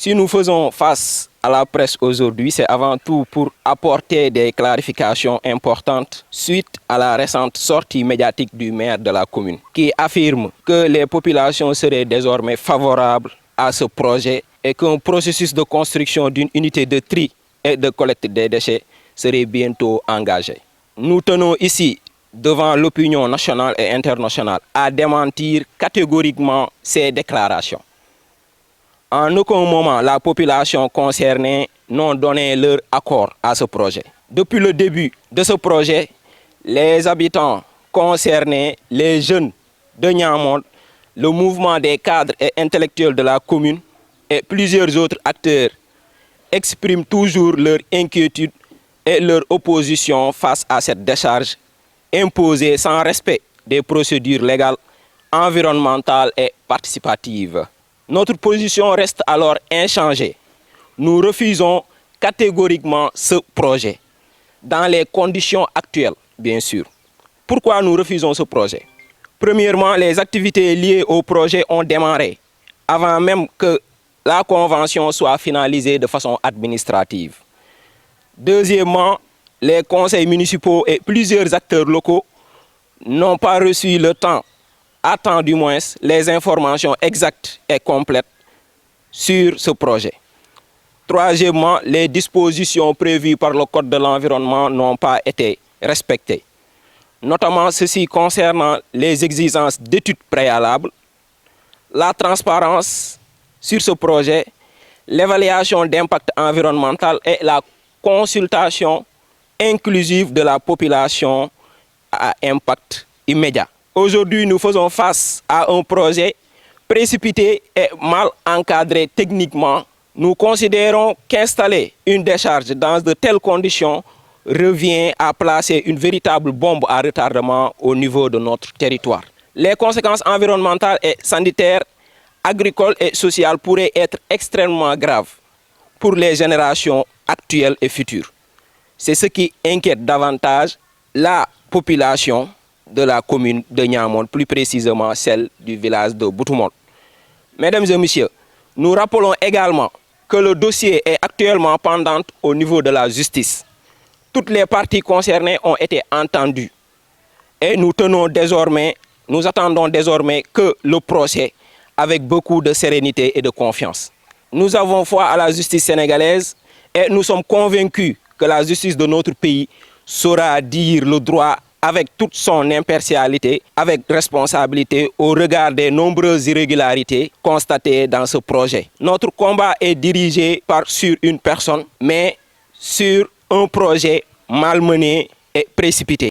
Si nous faisons face à la presse aujourd'hui, c'est avant tout pour apporter des clarifications importantes suite à la récente sortie médiatique du maire de la commune, qui affirme que les populations seraient désormais favorables à ce projet et qu'un processus de construction d'une unité de tri et de collecte des déchets serait bientôt engagé. Nous tenons ici, devant l'opinion nationale et internationale, à démentir catégoriquement ces déclarations. En aucun moment, la population concernée n'a donné leur accord à ce projet. Depuis le début de ce projet, les habitants concernés, les jeunes de Niamey, le mouvement des cadres et intellectuels de la commune et plusieurs autres acteurs expriment toujours leur inquiétude et leur opposition face à cette décharge imposée sans respect des procédures légales, environnementales et participatives. Notre position reste alors inchangée. Nous refusons catégoriquement ce projet, dans les conditions actuelles, bien sûr. Pourquoi nous refusons ce projet? Premièrement, les activités liées au projet ont démarré avant même que la convention soit finalisée de façon administrative. Deuxièmement, les conseils municipaux et plusieurs acteurs locaux n'ont pas reçu le temps, à temps du moins, les informations exactes et complètes sur ce projet. Troisièmement, les dispositions prévues par le Code de l'environnement n'ont pas été respectées. Notamment ceci concernant les exigences d'études préalables, la transparence sur ce projet, l'évaluation d'impact environnemental et la consultation inclusive de la population à impact immédiat. Aujourd'hui, nous faisons face à un projet précipité et mal encadré techniquement. Nous considérons qu'installer une décharge dans de telles conditions revient à placer une véritable bombe à retardement au niveau de notre territoire. Les conséquences environnementales et sanitaires, agricoles et sociales pourraient être extrêmement graves pour les générations actuelles et futures. C'est ce qui inquiète davantage la population de la commune de Niamey, plus précisément celle du village de Boutoumont. Mesdames et messieurs, nous rappelons également que le dossier est actuellement pendant au niveau de la justice. Toutes les parties concernées ont été entendues et nous attendons désormais que le procès avec beaucoup de sérénité et de confiance. Nous avons foi à la justice sénégalaise et nous sommes convaincus que la justice de notre pays saura dire le droit avec toute son impartialité, avec responsabilité au regard des nombreuses irrégularités constatées dans ce projet. Notre combat est dirigé sur une personne, mais sur un projet malmené et précipité.